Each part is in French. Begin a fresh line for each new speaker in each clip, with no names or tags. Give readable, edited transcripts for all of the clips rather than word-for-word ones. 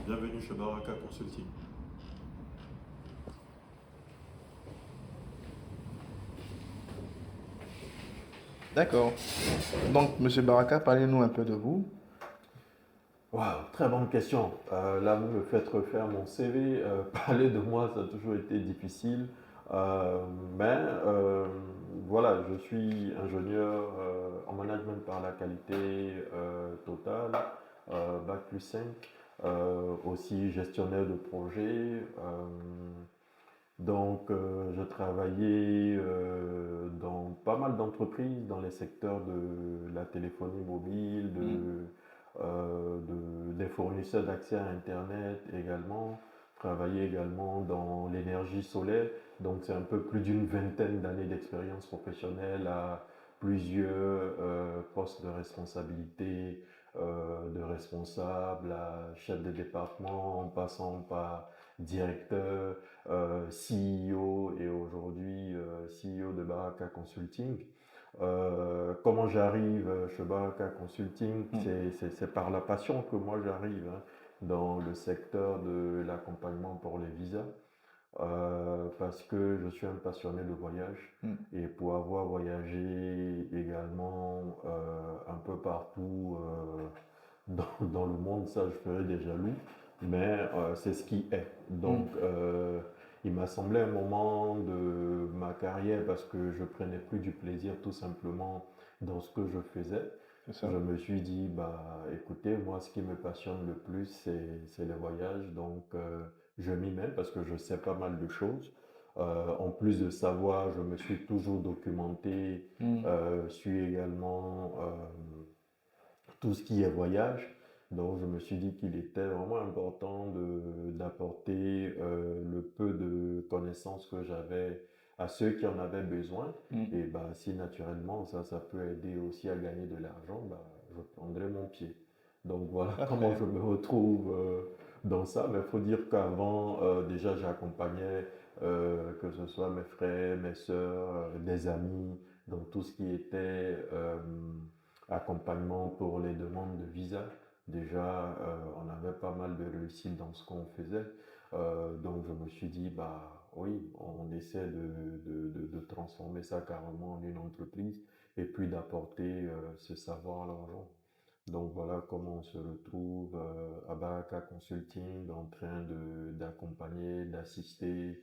Bienvenue chez Baraka Consulting.
D'accord. Donc, Monsieur Baraka, parlez-nous un peu de vous.
Wow, très bonne question. Là, vous me faites refaire mon CV. Parler de moi, ça a toujours été difficile. Euh, mais voilà, je suis ingénieur en management par la qualité Total, Bac+5, aussi gestionnaire de projet. Je travaillais dans pas mal d'entreprises dans les secteurs de la téléphonie mobile,
Hmm.
des fournisseurs d'accès à Internet également. Travaillais également dans l'énergie solaire. Donc, c'est un peu plus d'une vingtaine d'années d'expérience professionnelle à plusieurs postes de responsabilité, de responsable à chef de département, en passant par directeur, CEO et aujourd'hui CEO de Baraka Consulting. Comment j'arrive chez Baraka Consulting,
Hmm.
c'est par la passion que moi j'arrive hein, dans le secteur de l'accompagnement pour les visas. Parce que je suis un passionné de voyage
Hmm.
et pour avoir voyagé également un peu partout dans le monde, ça je ferais des jaloux, mais c'est ce qui est.
Hmm.
Il m'a semblé un moment de ma carrière parce que je prenais plus du plaisir tout simplement dans ce que je faisais.
C'est
Je
ça.
me suis dit, bah écoutez, moi ce qui me passionne le plus, c'est le voyage. Je m'y mets parce que je sais pas mal de choses. En plus de savoir, je me suis toujours documenté,
Hmm.
suis également tout ce qui est voyage. Donc je me suis dit qu'il était vraiment important d'apporter le peu de connaissances que j'avais à ceux qui en avaient besoin.
Hmm.
Et bah, si naturellement ça peut aider aussi à gagner de l'argent, bah, je prendrai mon pied. Donc voilà comment
Parfait.
je me retrouve dans ça. Mais il faut dire qu'avant, déjà j'accompagnais que ce soit mes frères, mes soeurs, des amis, dans tout ce qui était accompagnement pour les demandes de visa. Déjà, on avait pas mal de réussite dans ce qu'on faisait. Donc, je me suis dit, bah oui, on essaie de transformer ça carrément en une entreprise et puis d'apporter ce savoir à l'argent. Donc, voilà comment on se retrouve à Baraka Consulting en train d'accompagner, d'assister,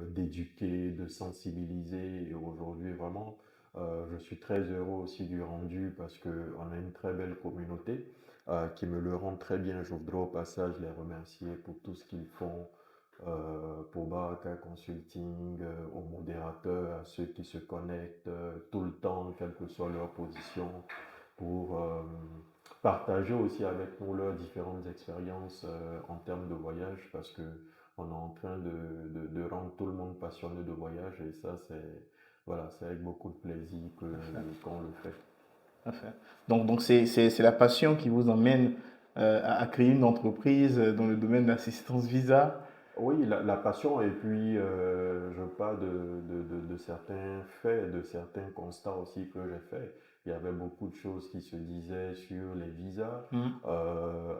d'éduquer, de sensibiliser. Et aujourd'hui, vraiment, je suis très heureux aussi du rendu parce qu'on a une très belle communauté qui me le rend très bien. Je voudrais au passage les remercier pour tout ce qu'ils font pour Baraka Consulting, aux modérateurs, à ceux qui se connectent tout le temps, quelle que soit leur position, pour partager aussi avec nous leurs différentes expériences en termes de voyage parce que on est en train de rendre tout le monde passionné de voyage et ça c'est avec beaucoup de plaisir
Parfait.
qu'on le fait.
Parfait. Donc c'est la passion qui vous emmène à créer une entreprise dans le domaine d'assistance visa.
Oui, la passion et puis je parle de certains faits, de certains constats aussi que j'ai fait. Il y avait beaucoup de choses qui se disaient sur les visas.
Hmm.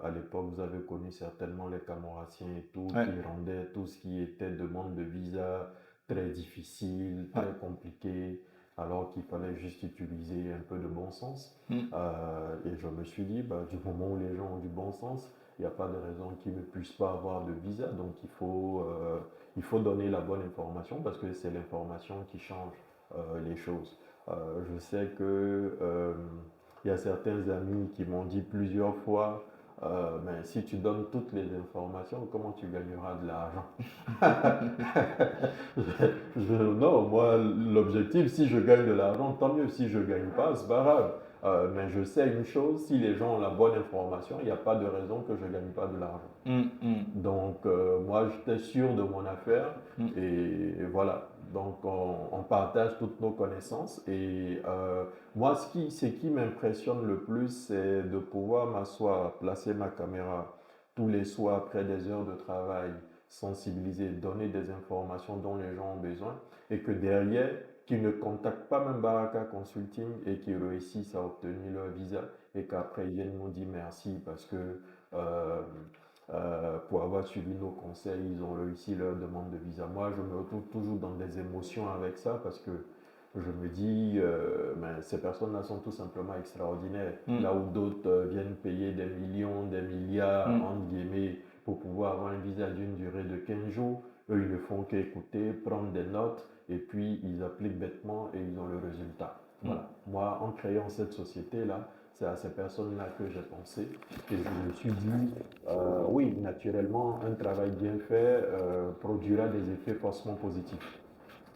À l'époque, vous avez connu certainement les Camoraciens et tout,
Ouais.
qui rendaient tout ce qui était demande de visa très difficile,
Ouais.
très compliqué, alors qu'il fallait juste utiliser un peu de bon sens.
Hmm.
Et je me suis dit, bah, du moment où les gens ont du bon sens, il n'y a pas de raison qu'ils ne puissent pas avoir de visa. Donc il faut donner la bonne information parce que c'est l'information qui change les choses. Je sais que il y a certains amis qui m'ont dit plusieurs fois, mais si tu donnes toutes les informations, comment tu gagneras de l'argent? Non, moi, l'objectif, si je gagne de l'argent, tant mieux. Si je ne gagne pas, c'est pas grave. Mais je sais une chose, si les gens ont la bonne information, il n'y a pas de raison que je ne gagne pas de l'argent.
Hmm. Hmm.
Moi, j'étais sûr de mon affaire
Hmm.
et voilà. On partage toutes nos connaissances. Et moi, ce qui m'impressionne le plus, c'est de pouvoir m'asseoir, placer ma caméra tous les soirs après des heures de travail, sensibiliser, donner des informations dont les gens ont besoin et que derrière, qu'ils ne contactent pas même Baraka Consulting et qu'ils réussissent à obtenir leur visa et qu'après ils viennent nous dire merci parce que euh, pour avoir suivi nos conseils, ils ont réussi leur demande de visa. Moi, je me retrouve toujours dans des émotions avec ça parce que je me dis, ben, ces personnes-là sont tout simplement extraordinaires.
Mm.
Là où d'autres viennent payer des millions, des milliards,
Mm.
entre guillemets, pour pouvoir avoir un visa d'une durée de 15 jours, eux, ils ne font qu'écouter, prendre des notes, et puis ils appliquent bêtement et ils ont le résultat. Voilà. Moi, en créant cette société-là, c'est à ces personnes-là que j'ai pensé. Et je me suis dit, oui, naturellement, un travail bien fait produira des effets forcément positifs.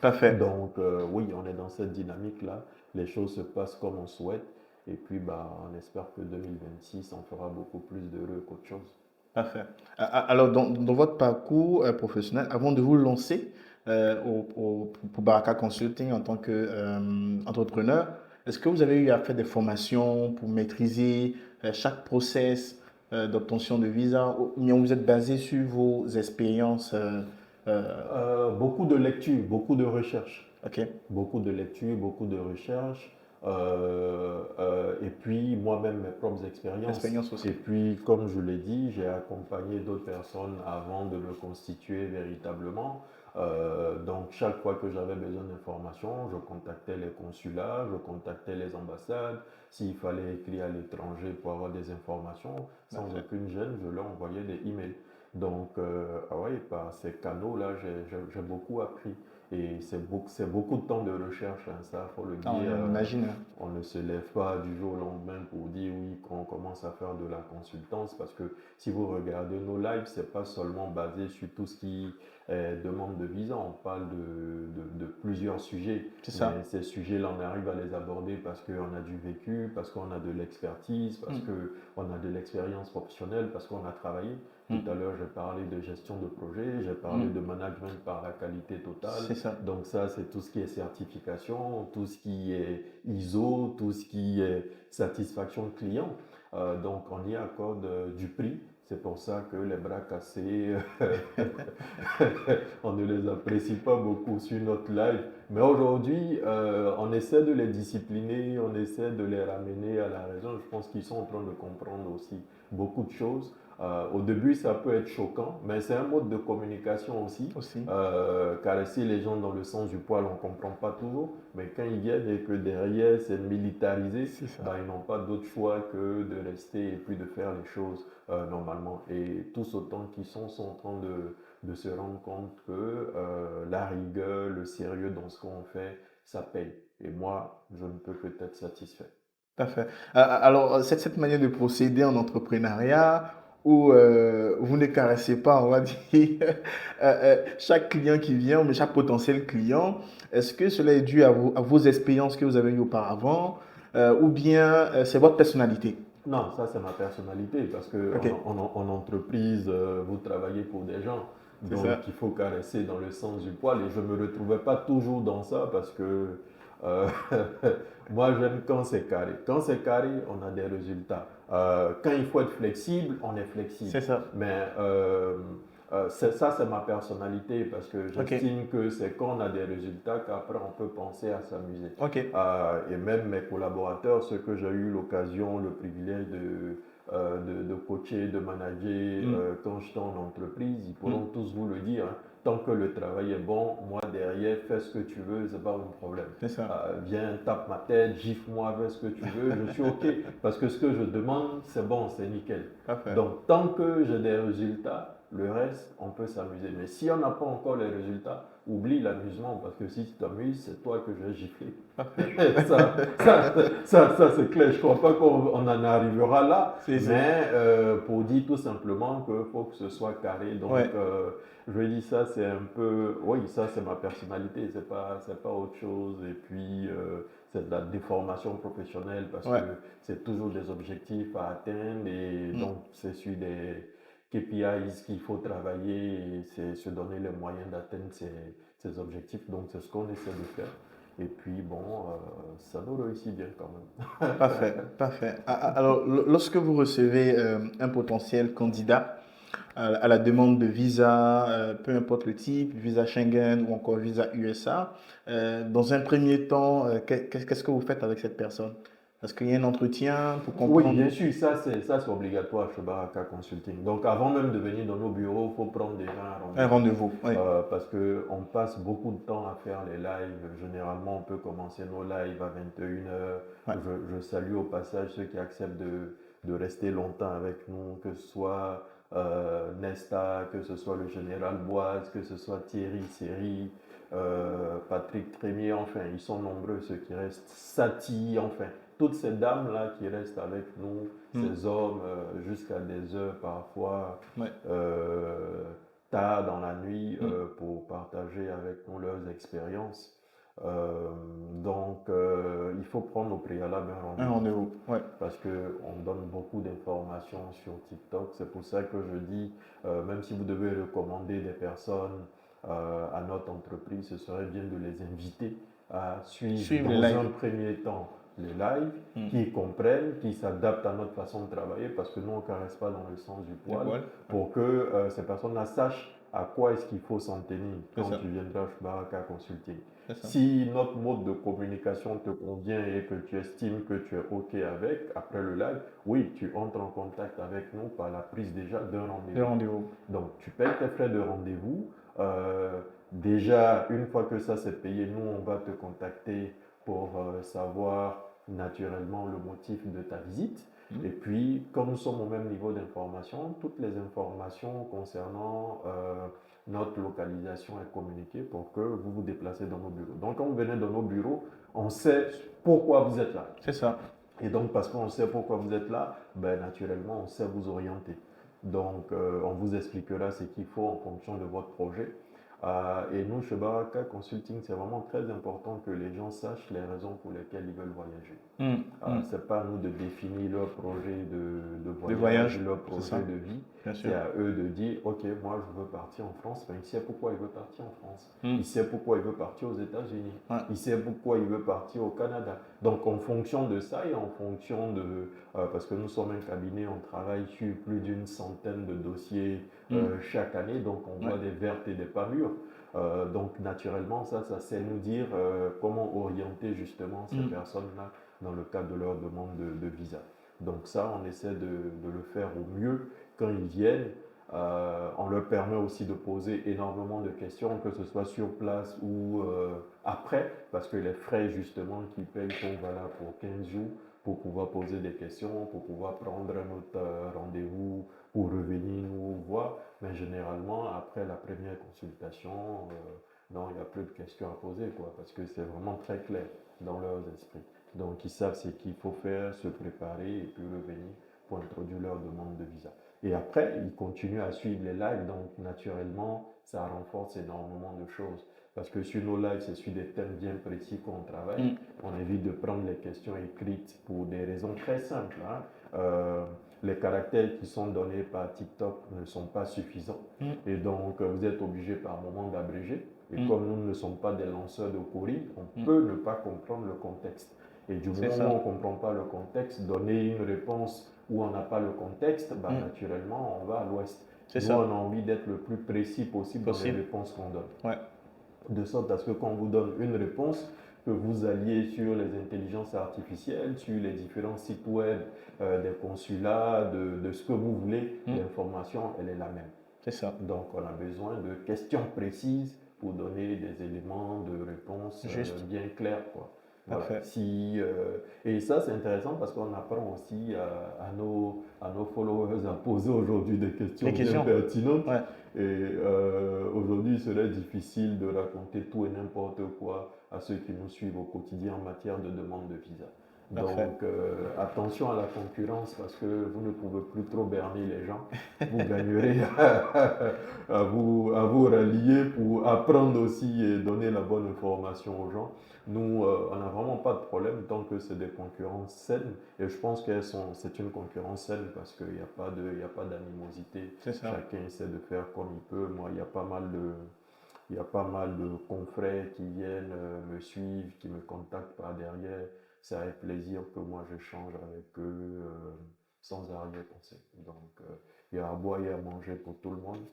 Parfait.
Donc, oui, on est dans cette dynamique-là. Les choses se passent comme on souhaite. Et puis, bah, on espère que 2026, on fera beaucoup plus d'heureux qu'autre chose.
Parfait. Alors, dans votre parcours professionnel, avant de vous lancer pour Baraka Consulting en tant qu'entrepreneur, est-ce que vous avez eu à faire des formations pour maîtriser chaque process d'obtention de visa ou bien vous êtes basé sur vos expériences euh,
Beaucoup de lectures, beaucoup de recherches.
OK,
Beaucoup de lectures, beaucoup de recherches, et puis moi-même mes propres expériences.
expérience aussi.
Et puis, comme je l'ai dit, j'ai accompagné d'autres personnes avant de me constituer véritablement. Donc, chaque fois que j'avais besoin d'informations, je contactais les consulats, je contactais les ambassades. S'il fallait écrire à l'étranger pour avoir des informations, sans
Parfait.
aucune gêne, je leur envoyais des emails. Donc, ah ouais, par ces canaux-là, j'ai beaucoup appris. Et c'est beaucoup de temps de recherche, hein, ça, faut le
Ah,
dire.
on imagine.
On ne se lève pas du jour au lendemain pour dire oui, qu'on commence à faire de la consultance, parce que si vous regardez nos lives, c'est pas seulement basé sur tout ce qui est demande de visa, on parle de plusieurs sujets.
C'est
Mais
ça.
ces sujets-là, on arrive à les aborder parce qu'on a du vécu, parce qu'on a de l'expertise, parce
Mm.
qu'on a de l'expérience professionnelle, parce qu'on a travaillé. Tout
Mm.
à l'heure, j'ai parlé de gestion de projet, j'ai parlé
Mm.
de management par la qualité totale.
C'est ça.
Donc ça, c'est tout ce qui est certification, tout ce qui est ISO, tout ce qui est satisfaction client. Donc on y accorde du prix. C'est pour ça que les bras cassés, on ne les apprécie pas beaucoup sur notre live. Mais aujourd'hui, on essaie de les discipliner, on essaie de les ramener à la raison. Je pense qu'ils sont en train de comprendre aussi beaucoup de choses. Au début, ça peut être choquant, mais c'est un mode de communication aussi.
Aussi.
Caresser les gens dans le sens du poil, on ne comprend pas toujours, mais quand ils viennent et que derrière c'est militarisé,
C'est ça.
ben, ils n'ont pas d'autre choix que de rester et puis de faire les choses normalement. Et tous autant qu'ils sont en train de se rendre compte que la rigueur, le sérieux dans ce qu'on fait, ça paye. Et moi, je ne peux que être satisfait.
Parfait. Alors, cette manière de procéder en entrepreneuriat où vous ne caressez pas, on va dire, chaque client qui vient, mais chaque potentiel client, est-ce que cela est dû à vos expériences que vous avez eues auparavant ou bien c'est votre personnalité?
Non, ça c'est ma personnalité parce que
Ok,
en entreprise, vous travaillez pour des gens.
c'est
Donc
ça.
il faut caresser dans le sens du poil et je ne me retrouvais pas toujours dans ça parce que euh, moi j'aime quand c'est carré. Quand c'est carré, on a des résultats. Quand il faut être flexible, on est flexible.
C'est ça.
Mais ça c'est ma personnalité parce que
Ok,
j'estime que c'est quand on a des résultats qu'après on peut penser à s'amuser.
ok.
Et même mes collaborateurs, ceux que j'ai eu l'occasion, le privilège de coacher, de manager
Mm,
quand j'étais en entreprise, ils
mm,
pourront tous vous le dire, hein. Tant que le travail est bon, moi derrière, fais ce que tu veux, c'est pas mon problème.
c'est ça.
Viens, tape ma tête, gifle-moi, fais ce que tu veux, je suis OK. Parce que ce que je demande, c'est bon, c'est nickel.
Parfait.
Donc, tant que j'ai des résultats, le reste, on peut s'amuser. Mais si on n'a pas encore les résultats, oublie l'amusement, parce que si tu t'amuses, c'est toi que je vais gifler.
Parfait.
Ça c'est clair. Je ne crois pas qu'on en arrivera là,
C'est ça.
mais pour dire tout simplement qu'il faut que ce soit carré. Donc,
Ouais.
je dis ça, c'est un peu, oui, ça c'est ma personnalité, c'est pas autre chose. Et puis, c'est de la déformation professionnelle parce
Ouais.
que c'est toujours des objectifs à atteindre et
Mm.
donc c'est sur des KPIs qu'il faut travailler et c'est se donner les moyens d'atteindre ces objectifs. Donc, c'est ce qu'on essaie de faire. Et puis, bon, ça nous réussit bien quand même.
Parfait, parfait. Alors, lorsque vous recevez un potentiel candidat à la demande de visa, peu importe le type, visa Schengen ou encore visa USA, dans un premier temps, qu'est-ce que vous faites avec cette personne? Est-ce qu'il y a un entretien pour
Oui,
comprendre?
bien sûr, ça c'est obligatoire chez Baraka Consulting. Donc avant même de venir dans nos bureaux, il faut prendre déjà un
Un
rendez-vous.
rendez-vous, oui.
Parce qu'on passe beaucoup de temps à faire les lives. Généralement, on peut commencer nos lives à 21h.
Ouais.
Je salue au passage ceux qui acceptent de rester longtemps avec nous, que ce soit Nesta, que ce soit le général Boise, que ce soit Thierry Seri, Patrick Trémier, enfin, ils sont nombreux ceux qui restent. Sati, enfin, toutes ces dames-là qui restent avec nous, ces hommes, jusqu'à des heures parfois.
Ouais.
Tard dans la nuit pour partager avec nous leurs expériences. Donc, il faut prendre au préalable un
Un
rendez-vous.
rendez-vous, ouais.
Parce qu'on donne beaucoup d'informations sur TikTok. C'est pour ça que je dis, même si vous devez recommander des personnes à notre entreprise, ce serait bien de les inviter à suivre
les
dans
lives.
un premier temps les lives, qui comprennent, qui s'adaptent à notre façon de travailler, parce que nous, on ne caresse pas dans le sens du poil, pour que ces personnes-là sachent à quoi est-ce qu'il faut s'en tenir quand tu viendras chez Baraka Consulting. Si notre mode de communication te convient et que tu estimes que tu es OK avec, après le live, oui, tu entres en contact avec nous par la prise déjà d'un rendez-vous. Donc, tu payes tes frais de rendez-vous. Déjà, une fois que ça c'est payé, nous, on va te contacter pour savoir naturellement le motif de ta visite. Et puis, comme nous sommes au même niveau d'information, toutes les informations concernant notre localisation est communiquée pour que vous vous déplacez dans nos bureaux. Donc, quand vous venez dans nos bureaux, on sait pourquoi vous êtes là.
C'est ça.
Et donc, parce qu'on sait pourquoi vous êtes là, ben, naturellement, on sait vous orienter. Donc, on vous expliquera ce qu'il faut en fonction de votre projet. Et nous, chez Baraka Consulting, c'est vraiment très important que les gens sachent les raisons pour lesquelles ils veulent voyager. Ce n'est pas à nous de définir leur projet de voyage, leur projet de vie. C'est à eux de dire, OK, moi je veux partir en France. Ben, il sait pourquoi il veut partir en France. Il sait pourquoi il veut partir aux États-Unis. Il sait pourquoi il veut partir au Canada. Donc en fonction de ça et en fonction de... parce que nous sommes un cabinet, on travaille sur plus d'une centaine de dossiers chaque année. Donc on voit des vertes et des pas mûres. Donc naturellement, ça sait nous dire comment orienter justement ces personnes-là dans le cadre de leur demande de visa. Donc ça, on essaie de le faire au mieux quand ils viennent. On leur permet aussi de poser énormément de questions, que ce soit sur place ou après, parce que les frais justement qu'ils payent sont valables pour 15 jours pour pouvoir poser des questions, pour pouvoir prendre un autre rendez-vous, pour revenir nous voir. Mais généralement, après la première consultation, non, il n'y a plus de questions à poser, quoi, parce que c'est vraiment très clair dans leurs esprits. Donc, ils savent ce qu'il faut faire, se préparer et puis revenir pour introduire leur demande de visa. Et après, ils continuent à suivre les lives, donc naturellement, ça renforce énormément de choses. Parce que sur nos lives, c'est sur des thèmes bien précis qu'on travaille. On évite de prendre les questions écrites pour des raisons très simples. Les caractères qui sont donnés par TikTok ne sont pas suffisants. Et donc, vous êtes obligé par moment d'abréger. Et comme nous ne sommes pas des lanceurs de courrier, on peut ne pas comprendre le contexte. Et du moment où on ne comprend pas le contexte, donner une réponse où on n'a pas le contexte, bah, naturellement, on va à l'ouest. Nous, on a envie d'être le plus précis possible dans les réponses qu'on donne. De sorte à ce que quand on vous donne une réponse, que vous alliez sur les intelligences artificielles, sur les différents sites web des consulats, de ce que vous voulez, l'information, elle est la même.
C'est ça.
Donc, on a besoin de questions précises pour donner des éléments de réponse bien clairs, quoi. Voilà. Et ça, c'est intéressant parce qu'on apprend aussi à nos followers à poser aujourd'hui des questions bien pertinentes. Et aujourd'hui, il serait difficile de raconter tout et n'importe quoi à ceux qui nous suivent au quotidien en matière de demande de visa. Donc, attention à la concurrence parce que vous ne pouvez plus trop berner les gens. Vous gagnerez à vous rallier pour apprendre aussi et donner la bonne information aux gens. Nous, on n'a vraiment pas de problème tant que c'est des concurrences saines. Et je pense que c'est une concurrence saine parce qu'il n'y a pas d'animosité. Chacun essaie de faire comme il peut. Moi, il y a pas mal de confrères qui viennent me suivre, qui me contactent par derrière. C'est avec plaisir que moi j'échange avec eux sans arrière-pensée. Donc il y a à boire et à manger pour tout le monde.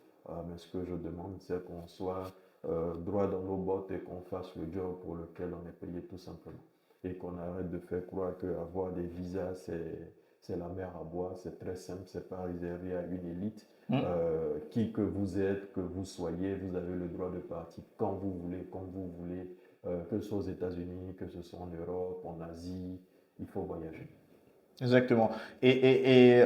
Mais ce que je demande, c'est qu'on soit droit dans nos bottes et qu'on fasse le job pour lequel on est payé tout simplement. et qu'on arrête de faire croire qu'avoir des visas, c'est la mer à boire, c'est très simple, c'est pas réservé à une élite.
Mm.
Qui que vous êtes, que vous soyez, vous avez le droit de partir quand vous voulez, comme vous voulez, que ce soit aux États-Unis, que ce soit en Europe, en Asie, il faut voyager.
Exactement. Et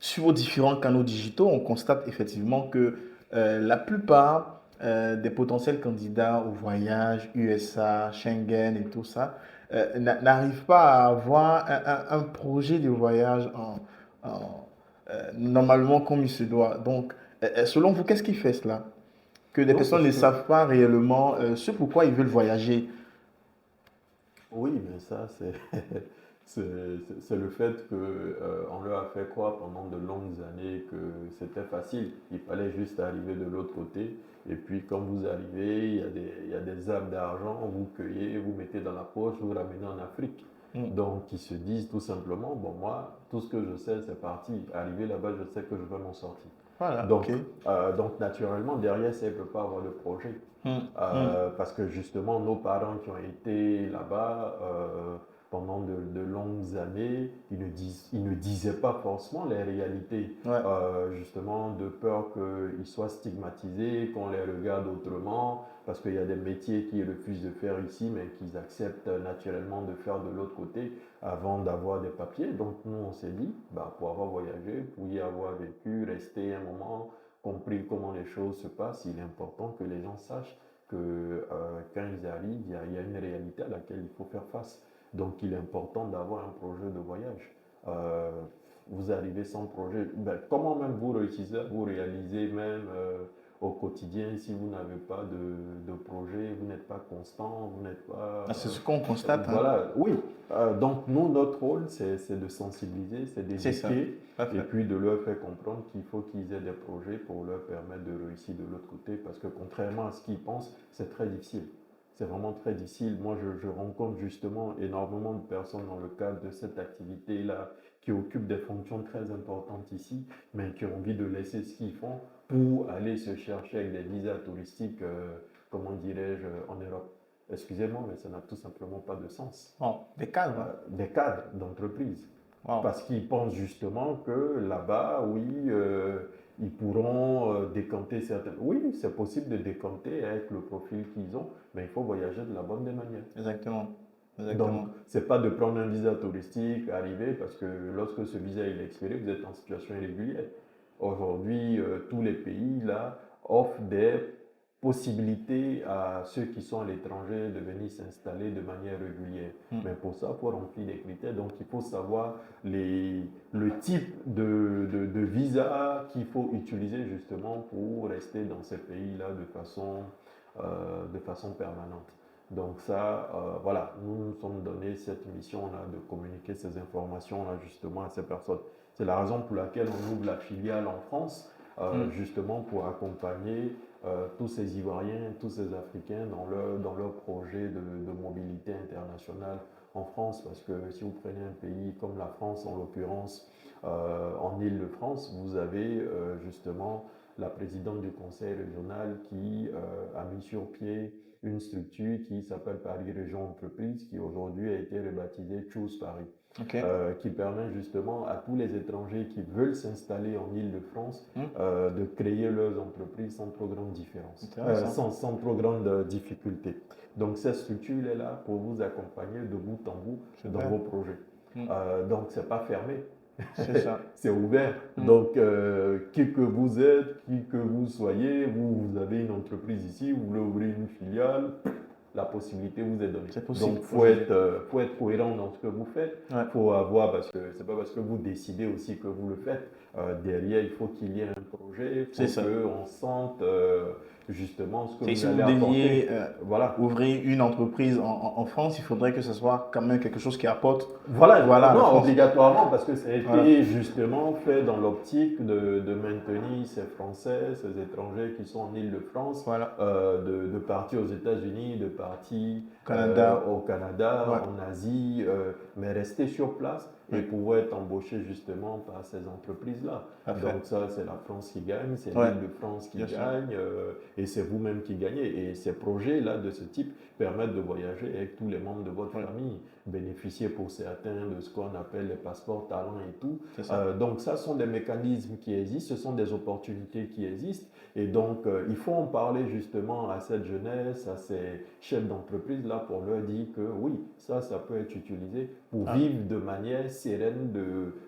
sur vos différents canaux digitaux, on constate effectivement que la plupart des potentiels candidats au voyage, USA, Schengen et tout ça, n'arrivent pas à avoir un projet de voyage normalement comme il se doit. Donc, selon vous, qu'est-ce qui fait cela? Que des
Non,
personnes
parce
ne
que
savent pas réellement ce pourquoi ils veulent voyager.
oui, mais ça, c'est le fait que, on leur a fait croire pendant de longues années que c'était facile. Il fallait juste arriver de l'autre côté. Et puis, quand vous arrivez, il y a des arbres d'argent, vous cueillez, vous mettez dans la poche, vous ramenez en Afrique.
Mm.
Donc, ils se disent tout simplement, bon, moi, tout ce que je sais, c'est parti. Arrivé là-bas, je sais que je vais m'en sortir.
Voilà, ok.
Donc, naturellement, derrière ça, il ne peut pas avoir de projet.
Mm. Mm.
Parce que justement, nos parents qui ont été là-bas pendant de longues années, ils ne disaient pas forcément les réalités,
Ouais.
justement de peur qu'ils soient stigmatisés, qu'on les regarde autrement, parce qu'il y a des métiers qu'ils refusent de faire ici, mais qu'ils acceptent naturellement de faire de l'autre côté avant d'avoir des papiers. Donc nous, on s'est dit, bah, pour avoir voyagé, pour y avoir vécu, rester un moment, compris comment les choses se passent, il est important que les gens sachent que quand ils arrivent, il y a une réalité à laquelle il faut faire face. Donc il est important d'avoir un projet de voyage. Euh, vous arrivez sans projet, ben, comment même vous réussissez, vous réalisez même au quotidien si vous n'avez pas de projet, vous n'êtes pas constant, vous n'êtes pas...
Ah, c'est ce qu'on constate, hein.
voilà, oui. Donc nous, notre rôle, c'est de sensibiliser, c'est
C'est ça.
d'éduquer et
Parfait.
puis de leur faire comprendre qu'il faut qu'ils aient des projets pour leur permettre de réussir de l'autre côté parce que contrairement à ce qu'ils pensent, c'est très difficile. C'est vraiment très difficile. Moi, je rencontre justement énormément de personnes dans le cadre de cette activité-là qui occupent des fonctions très importantes ici, mais qui ont envie de laisser ce qu'ils font pour aller se chercher avec des visas touristiques, comment dirais-je, en Europe. Excusez-moi, mais ça n'a tout simplement pas de sens.
Bon, des cadres, hein.
Des cadres d'entreprise.
Wow.
Parce qu'ils pensent justement que là-bas, oui, ils pourront décanter certaines... Oui, c'est possible de décanter avec le profil qu'ils ont, mais il faut voyager de la bonne des manières.
Exactement.
Donc,
Exactement.
c'est pas de prendre un visa touristique, arriver, parce que lorsque ce visa il est expiré, vous êtes en situation irrégulière. Aujourd'hui, tous les pays là offrent des possibilités à ceux qui sont à l'étranger de venir s'installer de manière régulière. Mais pour ça, il faut remplir des critères. Donc, il faut savoir le type de visa qu'il faut utiliser justement pour rester dans ces pays-là de façon permanente. Donc ça, voilà, nous nous sommes donné cette mission-là de communiquer ces informations-là justement à ces personnes. C'est la raison pour laquelle on ouvre la filiale en France, justement pour accompagner tous ces Ivoiriens, tous ces Africains dans leur projet de mobilité internationale en France. Parce que si vous prenez un pays comme la France, en l'occurrence, en Île-de-France, vous avez justement la présidente du conseil régional qui a mis sur pied une structure qui s'appelle Paris Région Entreprise, qui aujourd'hui a été rebaptisée Choose Paris,
Ok.
qui permet justement à tous les étrangers qui veulent s'installer en Île-de-France de créer leurs entreprises sans trop grande différence, sans trop grande difficulté. Donc cette structure est là pour vous accompagner de bout en bout dans vos projets. Donc c'est pas fermé.
C'est ça.
C'est ouvert. Donc, qui que vous êtes, qui que vous soyez, vous avez une entreprise ici, vous voulez ouvrir une filiale, la possibilité vous est donnée.
C'est possible.
Donc, faut être cohérent dans ce que vous faites.
Ouais.
Faut avoir, parce que c'est pas parce que vous décidez aussi que vous le faites. Derrière, il faut qu'il y ait un projet, il faut qu'on sente justement ce que vous
si
allez
vous deviez
voilà.
ouvrir une entreprise en France, il faudrait que ce soit quand même quelque chose qui apporte.
Voilà,
Voilà,
non, obligatoirement, parce que ça a été justement fait dans l'optique de maintenir ces Français, ces étrangers qui sont en Île-de-France,
Voilà.
de partir aux États-Unis, de partir au Canada,
Ouais.
en Asie, mais rester sur place et pouvoir être embauché justement par ces entreprises-là.
Parfait.
Donc ça, c'est la France qui gagne, c'est
Ouais,
l'Île-de-France qui
bien sûr.
gagne, et c'est vous-même qui gagnez. Et ces projets-là de ce type permettent de voyager avec tous les membres de votre
Ouais.
famille, bénéficier pour certains de ce qu'on appelle les passeports talents et tout.
C'est ça.
Donc ça sont des mécanismes qui existent, ce sont des opportunités qui existent. Et donc, il faut en parler justement à cette jeunesse, à ces chefs d'entreprise là pour leur dire que oui, ça peut être utilisé pour
Ah,
vivre de manière sereine,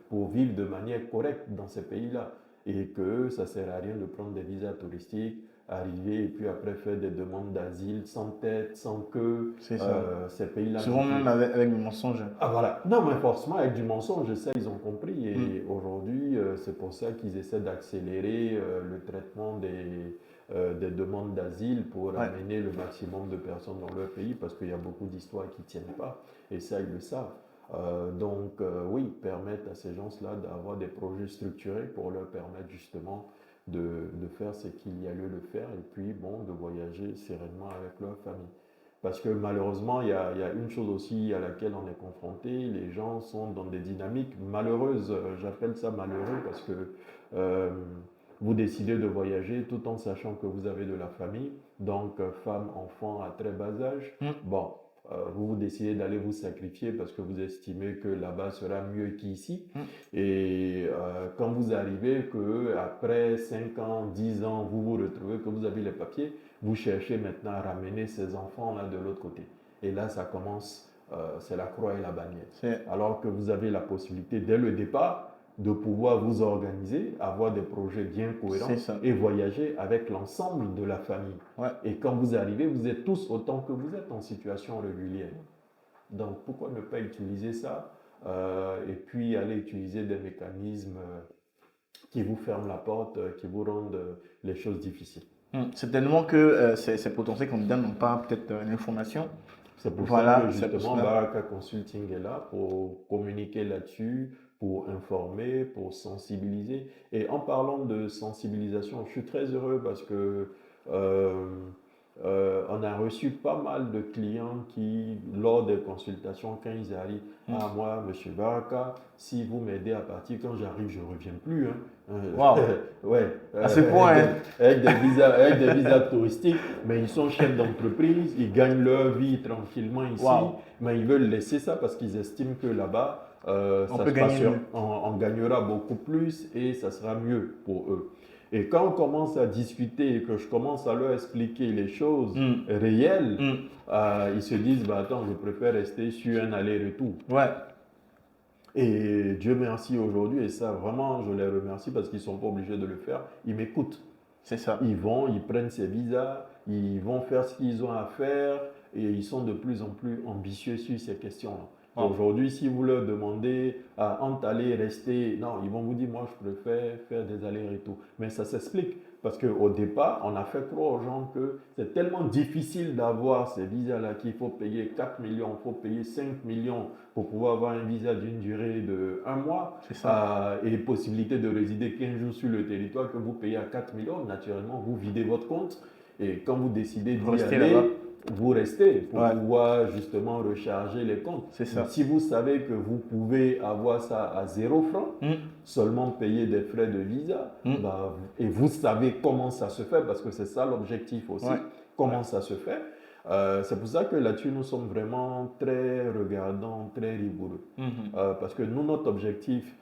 pour vivre de manière correcte dans ces pays-là. Et que ça ne sert à rien de prendre des visas touristiques, arriver et puis après faire des demandes d'asile sans tête, sans queue.
c'est ça.
Ces pays-là non
Souvent
plus.
même avec des mensonges.
Ah voilà, non mais forcément avec du mensonge, ça ils ont compris
Mm.
et aujourd'hui c'est pour ça qu'ils essaient d'accélérer le traitement des demandes d'asile pour
Ouais.
amener le maximum de personnes dans leur pays parce qu'il y a beaucoup d'histoires qui ne tiennent pas et ça ils le savent. Donc oui, permettre à ces gens-là d'avoir des projets structurés pour leur permettre justement de faire ce qu'il y a lieu de faire et puis bon, de voyager sereinement avec leur famille. Parce que malheureusement, il y a une chose aussi à laquelle on est confronté, les gens sont dans des dynamiques malheureuses. J'appelle ça malheureux parce que euh, vous décidez de voyager tout en sachant que vous avez de la famille, donc femme, enfant à très bas âge.
Mm.
Bon, vous décidez d'aller vous sacrifier parce que vous estimez que là-bas sera mieux qu'ici.
Mm.
Et quand vous arrivez, que après 5 ans, 10 ans, vous vous retrouvez que vous avez les papiers, vous cherchez maintenant à ramener ces enfants-là de l'autre côté. Et là, ça commence, c'est la croix et la bannière.
C'est
Alors que vous avez la possibilité, dès le départ, de pouvoir vous organiser, avoir des projets bien cohérents
c'est ça.
et voyager avec l'ensemble de la famille.
Ouais.
Et quand vous arrivez, vous êtes tous autant que vous êtes en situation régulière. Donc, pourquoi ne pas utiliser ça et puis aller utiliser des mécanismes qui vous ferment la porte, qui vous rendent les choses difficiles.
C'est tellement que ces potentiels candidats n'ont pas peut-être l'information.
C'est pour ça
Voilà,
que
c'est pour
justement
cela.
Baraka Consulting est là pour communiquer là-dessus, pour informer, pour sensibiliser. Et en parlant de sensibilisation, je suis très heureux parce que euh, on a reçu pas mal de clients qui, lors des consultations, quand ils arrivent,
Mm.
ah moi, Monsieur Baraka, si vous m'aidez à partir, quand j'arrive, je ne reviens plus. Hein.
Waouh,
Ouais,
à ce point, hein.
avec des visas touristiques, mais ils sont chefs d'entreprise, ils gagnent leur vie tranquillement ici,
Waouh.
mais ils veulent laisser ça parce qu'ils estiment que là-bas,
On
ça
peut
se
gagner
passe,
mieux.
on gagnera beaucoup plus et ça sera mieux pour eux. Et quand on commence à discuter et que je commence à leur expliquer les choses
Mm.
réelles,
Mm.
ils se disent, bah, attends, je préfère rester sur un aller-retour.
Ouais,
Et Dieu merci aujourd'hui, et ça vraiment, je les remercie parce qu'ils ne sont pas obligés de le faire, ils m'écoutent.
c'est ça.
Ils vont, ils prennent ces visas, ils vont faire ce qu'ils ont à faire et ils sont de plus en plus ambitieux sur ces questions-là.
Wow.
Aujourd'hui, si vous leur demandez entre aller, rester, non, ils vont vous dire, moi je préfère faire des allers-retours. Mais ça s'explique parce qu'au départ, on a fait croire aux gens que c'est tellement difficile d'avoir ces visas-là qu'il faut payer 4 millions, il faut payer 5 millions pour pouvoir avoir un visa d'une durée de 1 mois
C'est ça.
et possibilité de résider 15 jours sur le territoire que vous payez à 4 millions. Naturellement, vous videz votre compte et quand vous décidez
Vous
d'y
restez
aller,
là-bas.
vous restez pour
Ouais.
pouvoir justement recharger les comptes.
C'est ça.
Si vous savez que vous pouvez avoir ça à 0 francs,
Mm.
seulement payer des frais de visa,
Mm.
bah, et vous savez comment ça se fait, parce que c'est ça l'objectif aussi,
Ouais.
comment ça se fait. C'est pour ça que là-dessus, nous sommes vraiment très regardants, très rigoureux.
Mhm.
Parce que nous, notre objectif,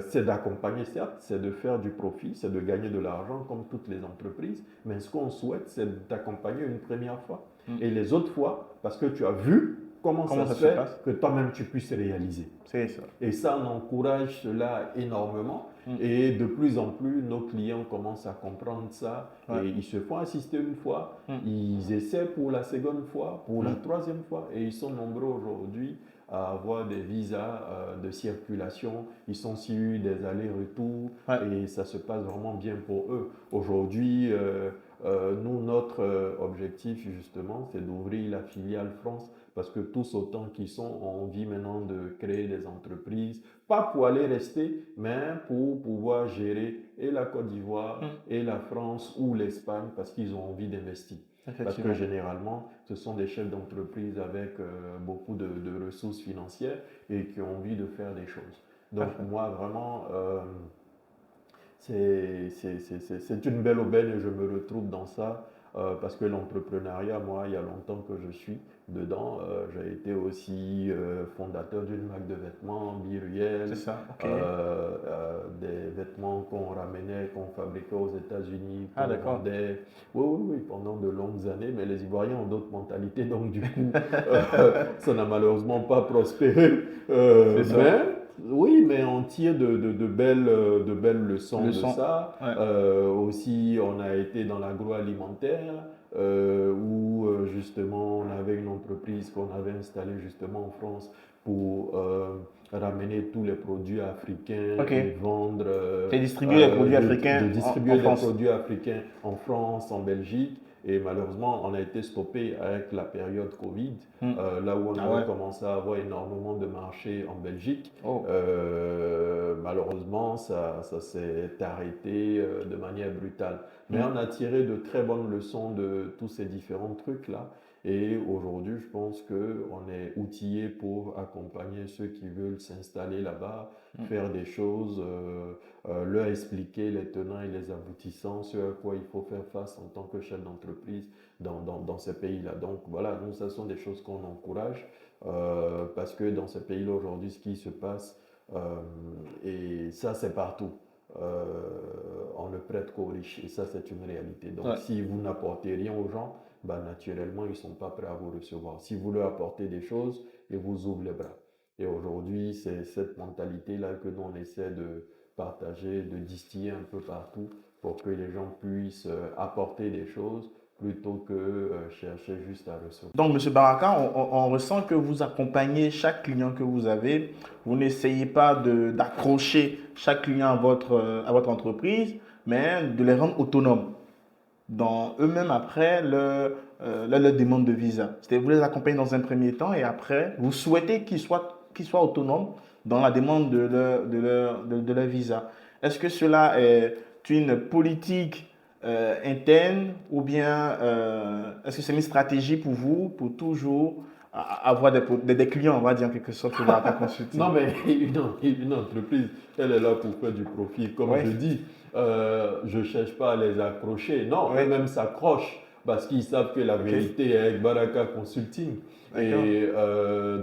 c'est d'accompagner, certes, c'est de faire du profit, c'est de gagner de l'argent comme toutes les entreprises, mais ce qu'on souhaite, c'est d'accompagner une première fois.
Mm.
Et les autres fois, parce que tu as vu comment ça se fait,
passe.
que toi-même tu puisses réaliser.
C'est ça.
Et ça, on encourage cela énormément.
Mm.
Et de plus en plus, nos clients commencent à comprendre ça.
Ouais.
Et ils se font assister une fois,
Mm.
ils essaient pour la seconde fois, pour la
Mm.
troisième fois. Et ils sont nombreux aujourd'hui à avoir des visas de circulation. Ils sont sur des allers-retours
Ouais.
et ça se passe vraiment bien pour eux. Aujourd'hui, nous, notre objectif, justement, c'est d'ouvrir la filiale France parce que tous autant qu'ils sont ont envie maintenant de créer des entreprises, pas pour aller rester, mais pour pouvoir gérer et la Côte d'Ivoire
Mm.
et la France ou l'Espagne parce qu'ils ont envie d'investir. Parce que
Effectivement.
généralement, ce sont des chefs d'entreprise avec beaucoup de ressources financières et qui ont envie de faire des choses. Donc
Parfait.
moi, vraiment, c'est une belle aubaine et je me retrouve dans ça parce que l'entrepreneuriat, moi, il y a longtemps que je suis dedans. J'ai été aussi fondateur d'une marque de vêtements,
C'est
Biruel,
ça, ok.
des vêtements qu'on ramenait, qu'on fabriquait aux États-Unis,
Ah,
qu'on
d'accord.
vendait. Oui, oui, oui, pendant de longues années, mais les Ivoiriens ont d'autres mentalités, donc du coup, ça n'a malheureusement pas prospéré.
C'est ça.
Mais oui, mais on tire de belles leçons
Le
de
son.
ça.
Ouais.
Aussi, on a été dans l'agroalimentaire où justement on avait une entreprise qu'on avait installée justement en France pour ramener tous les produits africains
Ok.
et vendre,
C'est distribuer les produits
de
africains en
distribuer des
France.
produits africains en France, en Belgique. Et malheureusement, on a été stoppé avec la période Covid,
Hmm.
là où on
Ah
avait
ouais.
commencé à avoir énormément de marchés en Belgique.
Oh.
Malheureusement, ça s'est arrêté de manière brutale. Mais
Hmm.
on a tiré de très bonnes leçons de tous ces différents trucs-là. Et aujourd'hui, je pense qu'on est outillé pour accompagner ceux qui veulent s'installer là-bas,
Hmm.
faire des choses, leur expliquer les tenants et les aboutissants, ce à quoi il faut faire face en tant que chef d'entreprise dans ces pays-là. Donc voilà, nous, ce sont des choses qu'on encourage parce que dans ces pays-là, aujourd'hui, ce qui se passe, et ça, c'est partout. On ne prête qu'aux riches et ça, c'est une réalité. Donc,
Ouais.
si vous n'apportez rien aux gens, bah, naturellement, ils ne sont pas prêts à vous recevoir. Si vous leur apportez des choses, ils vous ouvrent les bras. Et aujourd'hui, c'est cette mentalité-là que nous, on essaie de partager, de distiller un peu partout pour que les gens puissent apporter des choses plutôt que chercher juste à recevoir.
Donc, Monsieur Baraka, on ressent que vous accompagnez chaque client que vous avez. Vous n'essayez pas d'accrocher chaque client à votre entreprise, mais de les rendre autonomes dans eux-mêmes après leur demande de visa. C'est-à-dire vous les accompagnez dans un premier temps et après, vous souhaitez qu'ils soient autonomes dans la demande de leur visa. Est-ce que cela est une politique interne ou bien est-ce que c'est une stratégie pour vous pour toujours avoir des clients, on va dire en quelque sorte, pour Baraka Consulting?
Non, mais une entreprise, elle est là pour faire du profit. Comme
Oui,
je dis, je ne cherche pas à les accrocher. Non,
oui,
eux-mêmes s'accrochent parce qu'ils savent que la
ok,
vérité est avec Baraka Consulting.
d'accord.
Et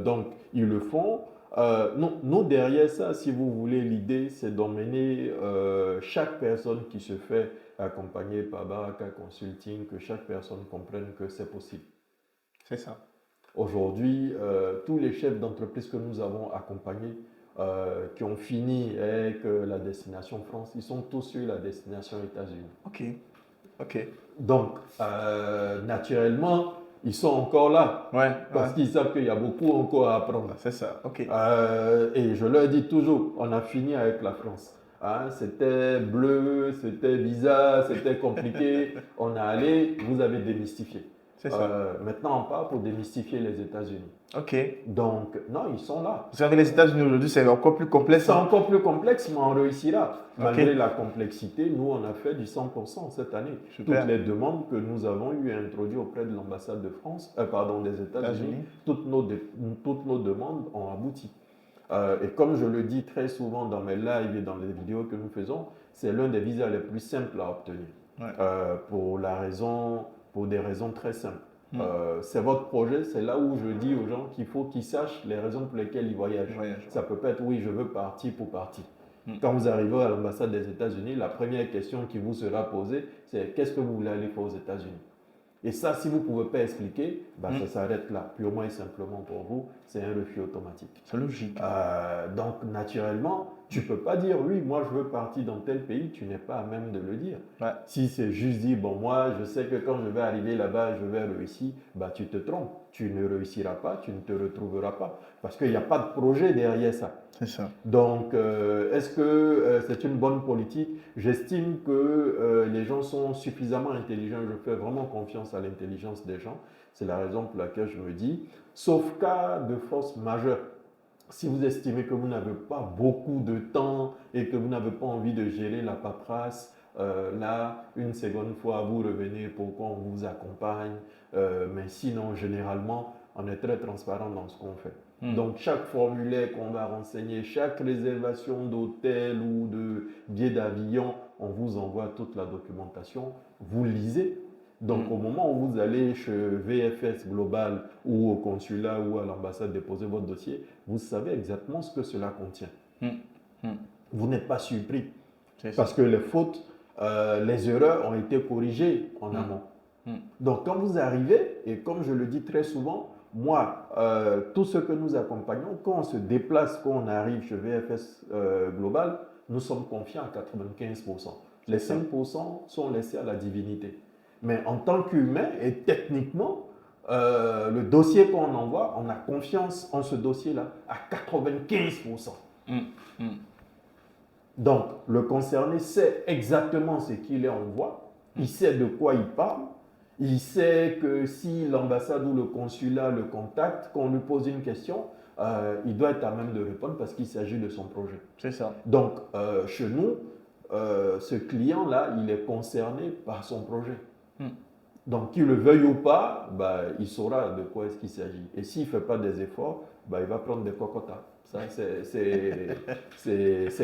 donc, ils le font. Non, nous, derrière ça, si vous voulez, l'idée, c'est d'emmener chaque personne qui se fait accompagner par Baraka Consulting, que chaque personne comprenne que c'est possible.
C'est ça.
Aujourd'hui, tous les chefs d'entreprise que nous avons accompagnés, qui ont fini avec la destination France, ils sont tous sur la destination États-Unis.
Ok, ok.
Donc, naturellement, ils sont encore là
Ouais, ouais.
parce qu'ils savent qu'il y a beaucoup encore à apprendre.
C'est ça, ok.
Et je leur dis toujours, on a fini avec la France. Hein, c'était bleu, c'était bizarre, c'était compliqué. On est allé, vous avez démystifié.
C'est ça.
Maintenant, on part pour démystifier les États-Unis.
Ok.
Donc, non, ils sont là.
Vous savez, les États-Unis aujourd'hui, c'est encore plus complexe.
C'est encore plus complexe, mais on réussira. Malgré
Ok.
la complexité, nous, on a fait du 100% cette année.
Super.
Toutes les demandes que nous avons eu introduites auprès de l'ambassade de France, pardon, des États-Unis,
États-Unis.
toutes nos demandes ont abouti. Et comme je le dis très souvent dans mes lives et dans les vidéos que nous faisons, c'est l'un des visas les plus simples à obtenir.
Ouais.
Pour des raisons très simples. C'est votre projet, c'est là où je dis aux gens qu'il faut qu'ils sachent les raisons pour lesquelles ils voyagent. Ça peut pas être oui, je veux partir pour partir. Quand vous arrivez à l'ambassade des États-Unis, la première question qui vous sera posée, c'est qu'est-ce que vous voulez aller faire aux États-Unis? Et ça, si vous ne pouvez pas expliquer, ça s'arrête là. Purement et simplement pour vous, c'est un refus automatique.
C'est logique.
Donc, naturellement, tu ne peux pas dire oui, moi je veux partir dans tel pays, tu n'es pas à même de le dire.
Ouais.
Si c'est juste dire, bon, moi je sais que quand je vais arriver là-bas, je vais réussir, tu te trompes. Tu ne réussiras pas, tu ne te retrouveras pas. Parce qu'il n'y a pas de projet derrière ça.
C'est ça.
Donc, est-ce que c'est une bonne politique? J'estime que les gens sont suffisamment intelligents. Je fais vraiment confiance à l'intelligence des gens. C'est la raison pour laquelle je me dis, sauf cas de force majeure, si vous estimez que vous n'avez pas beaucoup de temps et que vous n'avez pas envie de gérer la paperasse Là, une seconde fois, vous revenez pour qu'on vous accompagne. Mais sinon, généralement, on est très transparent dans ce qu'on fait. Donc, chaque formulaire qu'on va renseigner, chaque réservation d'hôtel ou de billet d'avion, on vous envoie toute la documentation. Vous lisez. Donc, au moment où vous allez chez VFS Global ou au consulat ou à l'ambassade déposer votre dossier, vous savez exactement ce que cela contient. Vous n'êtes pas surpris parce que les fautes, les erreurs ont été corrigées en amont. Donc, quand vous arrivez, et comme je le dis très souvent, moi, tout ce que nous accompagnons, quand on se déplace, quand on arrive chez VFS Global, nous sommes confiants à 95%. Les 5% sont laissés à la divinité. Mais en tant qu'humain et techniquement, le dossier qu'on envoie, on a confiance en ce dossier-là à 95%. Donc, le concerné sait exactement ce qu'il envoie, il sait de quoi il parle, il sait que si l'ambassade ou le consulat le contacte, qu'on lui pose une question, il doit être à même de répondre parce qu'il s'agit de son projet.
C'est ça.
Donc, chez nous, ce client-là, il est concerné par son projet. Donc, qu'il le veuille ou pas, bah, il saura de quoi est-ce qu'il s'agit. Et s'il ne fait pas des efforts, bah, il va prendre des cocotas. Ça, c'est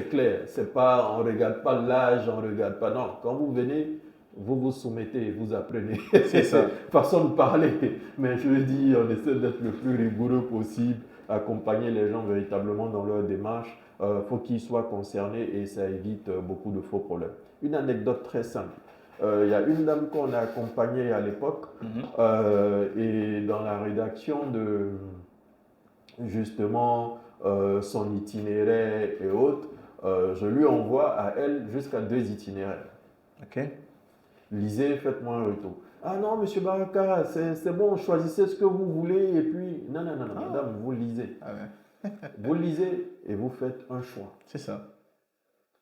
clair. C'est pas, on ne regarde pas l'âge, on ne regarde pas. Non, quand vous venez, vous vous soumettez, vous apprenez.
C'est ça.
Façon de parler. Mais je veux dire, on essaie d'être le plus rigoureux possible, accompagner les gens véritablement dans leur démarche. Faut qu'ils soient concernés et ça évite beaucoup de faux problèmes. Une anecdote très simple. Il y a une dame qu'on a accompagnée à l'époque et dans la rédaction de justement son itinéraire et autres, je lui envoie à elle jusqu'à 2 itinéraires.
Ok.
Lisez, faites-moi un retour. Ah non, monsieur Baraka, c'est bon, choisissez ce que vous voulez et puis... Non, madame, vous lisez.
Ah ouais.
Vous lisez et vous faites un choix.
C'est ça.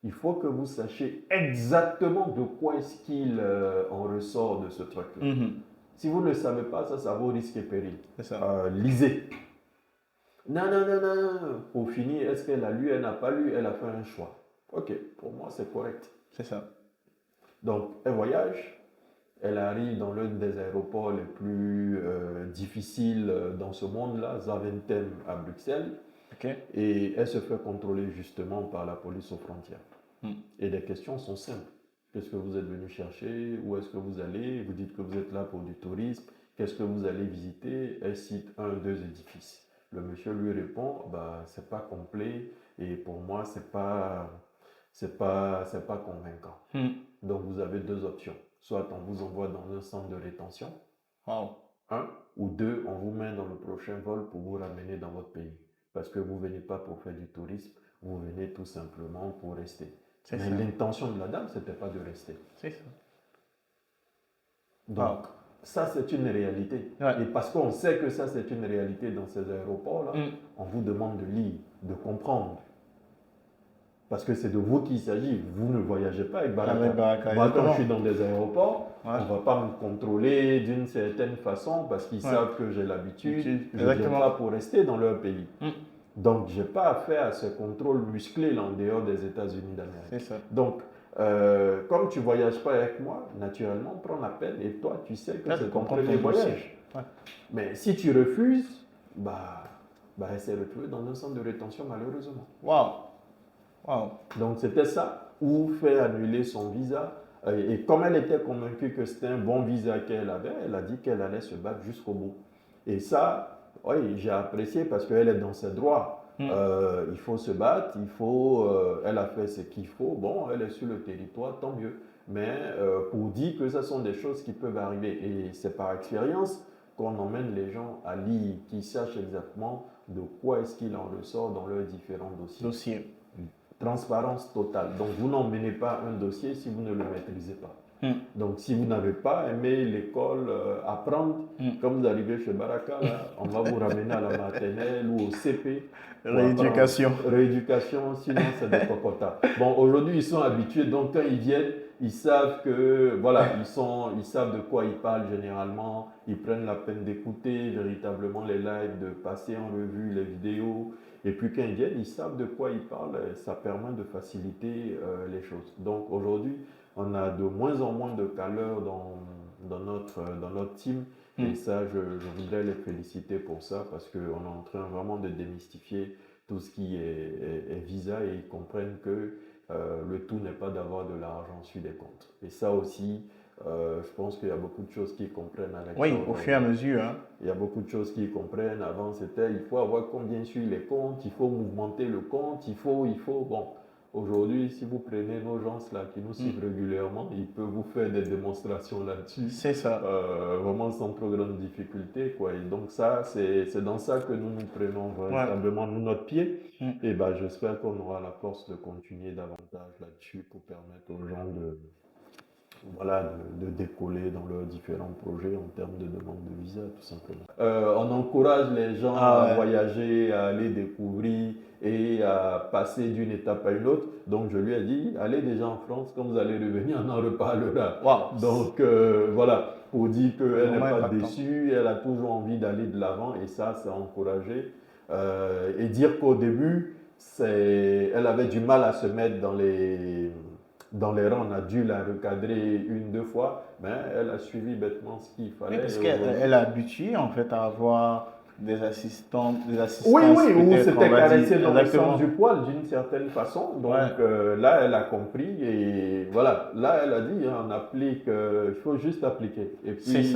Il faut que vous sachiez exactement de quoi est-ce qu'il en ressort de ce truc-là. Si vous ne le savez pas, ça vaut risque et péril.
C'est ça.
Lisez. Non. Pour finir, est-ce qu'elle a lu, elle n'a pas lu, elle a fait un choix. Ok, pour moi, c'est correct.
C'est ça.
Donc, elle voyage, elle arrive dans l'un des aéroports les plus difficiles dans ce monde-là, Zaventem à Bruxelles.
Ok.
Et elle se fait contrôler justement par la police aux frontières. Et les questions sont simples. Qu'est-ce que vous êtes venu chercher? Où est-ce que vous allez? Vous dites que vous êtes là pour du tourisme. Qu'est-ce que vous allez visiter? Elle cite 2 édifices. Le monsieur lui répond, bah, c'est pas complet et pour moi, c'est pas convaincant. Donc, vous avez 2 options. Soit on vous envoie dans un centre de rétention.
Wow.
1 ou 2, on vous met dans le prochain vol pour vous ramener dans votre pays. Parce que vous ne venez pas pour faire du tourisme, vous venez tout simplement pour rester. Mais l'intention de la dame, ce n'était pas de rester.
C'est ça.
Donc, ça, c'est une réalité.
Ouais.
Et parce qu'on sait que ça, c'est une réalité dans ces aéroports-là, on vous demande de lire, de comprendre. Parce que c'est de vous qu'il s'agit. Vous ne voyagez pas avec Baraka. Moi, quand je suis dans des aéroports, on ne va pas me contrôler d'une certaine façon parce qu'ils savent que j'ai l'habitude. Je ne viens pas pour rester dans leur pays. Donc, je n'ai pas affaire à ce contrôle musclé là, en dehors des États-Unis d'Amérique.
C'est ça.
Donc, comme tu ne voyages pas avec moi, naturellement, prends la peine et toi, tu sais que c'est ton premier voyage. Ouais. Mais si tu refuses, elle s'est retrouvée dans un centre de rétention malheureusement.
Wow.
Donc, c'était ça, ou faire annuler son visa. Et comme elle était convaincue que c'était un bon visa qu'elle avait, elle a dit qu'elle allait se battre jusqu'au bout. Et ça, oui, j'ai apprécié parce qu'elle est dans ses droits. Il faut se battre, elle a fait ce qu'il faut. Bon, elle est sur le territoire, tant mieux. Mais pour dire que ce sont des choses qui peuvent arriver. Et c'est par expérience qu'on emmène les gens à lire, qui sachent exactement de quoi est-ce qu'il en ressort dans leurs différents dossiers. Transparence totale. Donc, vous n'emmenez pas un dossier si vous ne le maîtrisez pas. Donc, si vous n'avez pas aimé l'école, apprendre, comme vous arrivez chez Baraka, là, on va vous ramener à la maternelle ou au CP.
Rééducation.
Rééducation, sinon c'est des cocotas. Bon, aujourd'hui, ils sont habitués, donc quand ils viennent, ils savent que, voilà, ils savent de quoi ils parlent généralement. Ils prennent la peine d'écouter véritablement les lives, de passer en revue les vidéos. Et puis quand ils viennent, ils savent de quoi ils parlent et ça permet de faciliter les choses. Donc aujourd'hui, on a de moins en moins de caleurs dans notre team. Et ça, je voudrais les féliciter pour ça parce qu'on est en train vraiment de démystifier tout ce qui est visa et ils comprennent que le tout n'est pas d'avoir de l'argent sur des comptes. Et ça aussi, je pense qu'il y a beaucoup de choses qu'ils comprennent avec
Oui,
ça.
au fur et à mesure. Hein.
Il y a beaucoup de choses qu'ils comprennent. Avant, c'était il faut avoir combien sur les comptes, il faut mouvementer le compte, il faut. Bon, aujourd'hui, si vous prenez nos gens là qui nous suivent régulièrement, ils peuvent vous faire des démonstrations là-dessus.
C'est ça.
Vraiment sans trop grande difficulté, quoi. Et donc ça, c'est dans ça que nous prenons véritablement notre pied. Et ben, j'espère qu'on aura la force de continuer davantage là-dessus pour permettre aux gens de décoller dans leurs différents projets en termes de demande de visa, tout simplement. On encourage les gens à voyager, à aller découvrir et à passer d'une étape à une autre. Donc, je lui ai dit, allez déjà en France, quand vous allez revenir, on en reparlera.
Wow.
Donc, voilà, pour dire qu'elle n'est pas déçue, elle a toujours envie d'aller de l'avant et ça a encouragé. Et dire qu'au début, elle avait du mal à se mettre dans les rangs, on a dû la recadrer 1-2 fois, mais elle a suivi bêtement ce qu'il fallait.
Oui, parce qu'elle est habituée en fait à avoir des assistants.
Oui, où c'était caressé dans le sens du poil d'une certaine façon. Donc là, elle a compris et voilà, là, elle a dit, on applique, il faut juste appliquer. Et puis,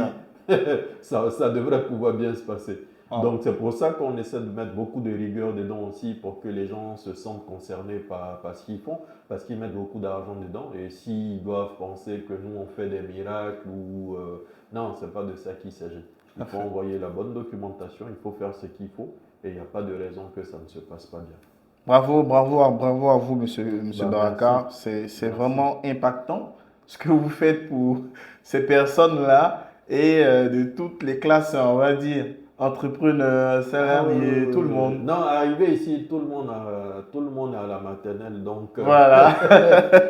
ça devrait pouvoir bien se passer. Donc c'est pour ça qu'on essaie de mettre beaucoup de rigueur dedans aussi pour que les gens se sentent concernés par ce qu'ils font, parce qu'ils mettent beaucoup d'argent dedans et s'ils doivent penser que nous on fait des miracles ou non, c'est pas de ça qu'il s'agit. Il faut envoyer la bonne documentation, il faut faire ce qu'il faut et il n'y a pas de raison que ça ne se passe pas bien.
Bravo à vous, monsieur Baraka. C'est vraiment impactant ce que vous faites pour ces personnes-là et de toutes les classes, on va dire. Entrepreneurs, salariés, tout le monde.
Non, arrivé ici, tout le monde est à la maternelle, donc
voilà.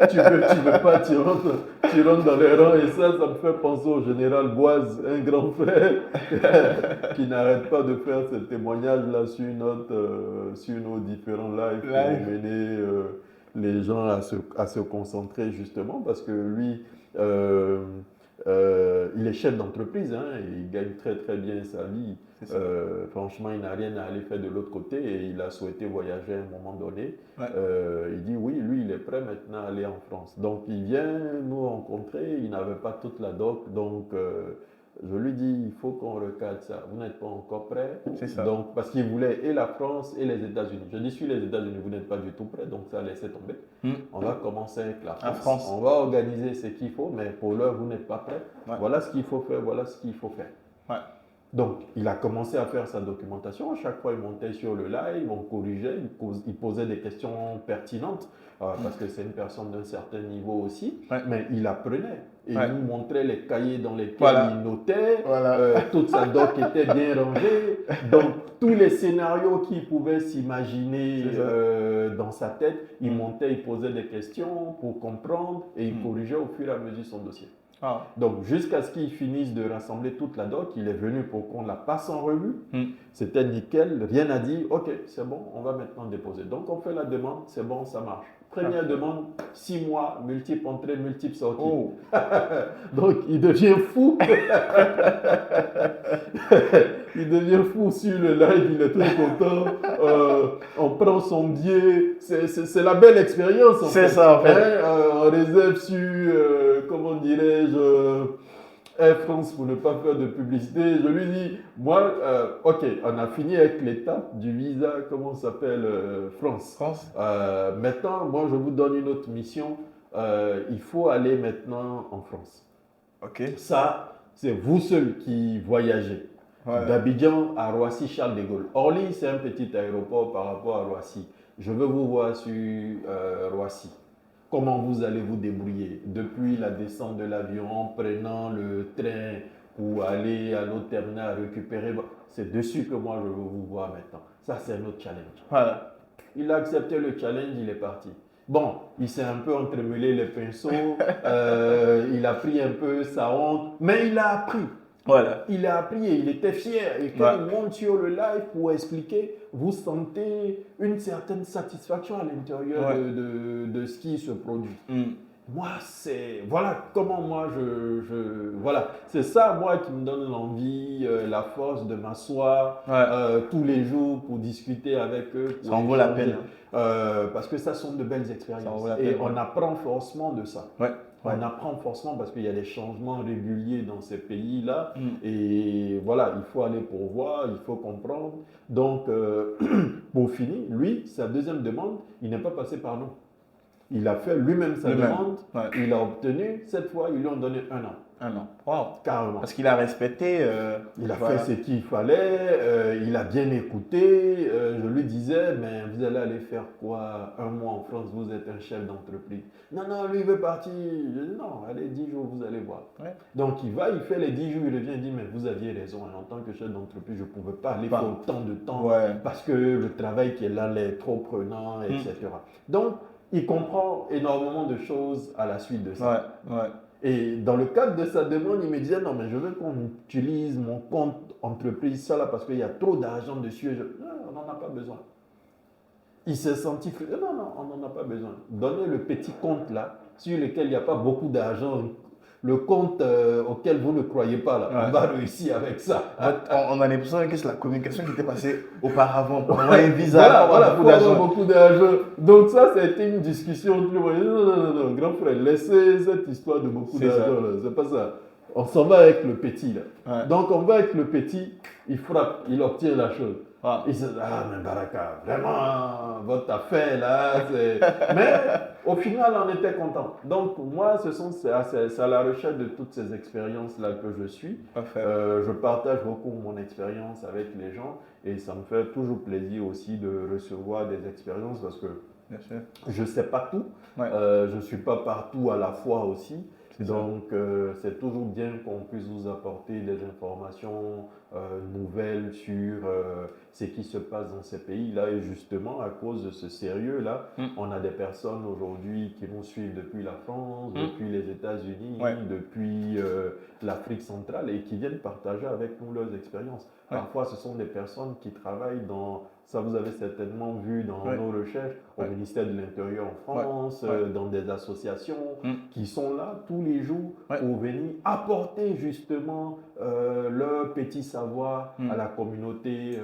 tu veux pas, tu rentres dans les rangs et ça me fait penser au général Boise, un grand frère qui n'arrête pas de faire ce témoignage-là sur nos différents lives pour mener les gens à se concentrer justement parce que lui, il est chef d'entreprise, hein, et il gagne très très bien sa vie. Franchement, il n'a rien à aller faire de l'autre côté et il a souhaité voyager à un moment donné. Il dit oui, lui, il est prêt maintenant à aller en France. Donc, il vient nous rencontrer, il n'avait pas toute la doc, donc je lui dis, il faut qu'on recadre ça. Vous n'êtes pas encore prêt.
C'est ça.
Donc, parce qu'il voulait et la France et les États-Unis. Je dis, sur les États-Unis, vous n'êtes pas du tout prêt, donc ça laissez tomber. On va commencer avec la France. On va organiser ce qu'il faut, mais pour l'heure, vous n'êtes pas prêt. Voilà ce qu'il faut faire, voilà ce qu'il faut faire. Donc, il a commencé à faire sa documentation. À chaque fois, il montait sur le live, on corrigeait, il posait des questions pertinentes, parce que c'est une personne d'un certain niveau aussi, mais il apprenait. Et il nous montrait les cahiers dans lesquels il notait, toute sa doc était bien rangée. Donc, tous les scénarios qu'il pouvait s'imaginer dans sa tête, il montait, il posait des questions pour comprendre et il corrigeait au fur et à mesure son dossier. Donc, jusqu'à ce qu'il finisse de rassembler toute la doc, il est venu pour qu'on la passe en revue. C'était nickel, rien à dire. Ok, c'est bon, on va maintenant déposer. Donc, on fait la demande, c'est bon, ça marche. Première demande, 6 mois, multiples entrées, multiples sorties. Donc, il devient fou. Il devient fou sur le live, il est très content. On prend son billet. C'est la belle expérience.
C'est ça, en fait.
On réserve sur, comment dirais-je, Air France pour ne pas faire de publicité. Je lui dis, moi, ok, on a fini avec l'étape du visa, comment ça s'appelle, France. Maintenant, moi, je vous donne une autre mission. Il faut aller maintenant en France. Ça, c'est vous seuls qui voyagez. D'Abidjan à Roissy-Charles de Gaulle. Orly, c'est un petit aéroport par rapport à Roissy. Je veux vous voir sur Roissy. Comment vous allez vous débrouiller depuis la descente de l'avion en prenant le train pour aller à l'autre terminal récupérer. C'est dessus que moi je veux vous voir maintenant. Ça, c'est un autre challenge. Il a accepté le challenge, il est parti. Bon, il s'est un peu entremêlé les pinceaux, il a pris un peu sa honte, mais il a appris.
Voilà.
Il a appris et il était fier. Et quand il monte sur le live pour expliquer, vous sentez une certaine satisfaction à l'intérieur de ce qui se produit. Moi, c'est... Voilà comment moi, voilà. C'est ça, moi, qui me donne l'envie, la force de m'asseoir tous les jours pour discuter avec eux.
Ça en vaut la peine.
Parce que ça sont de belles expériences.
La peine,
et on apprend forcément de ça.
On
apprend forcément parce qu'il y a des changements réguliers dans ces pays-là. Et voilà, il faut aller pour voir, il faut comprendre. Donc, pour finir, lui, sa deuxième demande, il n'est pas passé par nous. Il a fait lui-même sa demande. Il a obtenu. Cette fois, ils lui ont donné 1 an.
1 an. Wow.
Carrément.
Parce qu'il a respecté.
Il a fait ce qu'il fallait. Il a bien écouté. Je lui disais, mais vous allez aller faire quoi 1 mois en France? Vous êtes un chef d'entreprise. Non, lui, il veut partir. Je dis, non, allez, 10 jours, vous allez voir. Donc, il va, il fait les 10 jours, il revient, il dit, mais vous aviez raison. En tant que chef d'entreprise, je ne pouvais pas aller pour autant de temps parce que le travail qui est là est trop prenant, etc. Donc, il comprend énormément de choses à la suite de ça. Et dans le cadre de sa demande, il me disait, non, mais je veux qu'on utilise mon compte entreprise, ça là, parce qu'il y a trop d'argent dessus. Non, on n'en a pas besoin. Il s'est senti frustré. Non, on n'en a pas besoin. Donnez le petit compte là, sur lequel il n'y a pas beaucoup d'argent. Le compte auquel vous ne croyez pas, là, on va réussir avec ça.
On a l'impression que c'est la communication qui était passée auparavant pour avoir un visa,
pour beaucoup d'argent. Donc ça, c'était une discussion. Non, grand frère, laissez cette histoire de beaucoup d'argent. C'est pas ça. On s'en va avec le petit. Là. Donc on va avec le petit, il frappe, il obtient la chose. Il se dit, ah mais Baraka, vraiment, votre affaire là, mais au final, on était content. Donc moi, c'est à la recherche de toutes ces expériences-là que je suis. Je partage beaucoup mon expérience avec les gens et ça me fait toujours plaisir aussi de recevoir des expériences parce que je ne sais pas tout, je ne suis pas partout à la fois aussi. Donc, c'est toujours bien qu'on puisse vous apporter des informations nouvelles sur ce qui se passe dans ces pays-là. Et justement, à cause de ce sérieux-là, on a des personnes aujourd'hui qui nous suivent depuis la France, depuis les États-Unis, depuis l'Afrique centrale et qui viennent partager avec nous leurs expériences. Parfois, ce sont des personnes qui travaillent dans... Ça, vous avez certainement vu dans nos recherches au ministère de l'Intérieur en France, dans des associations qui sont là tous les jours pour venir apporter justement leur petit savoir à la communauté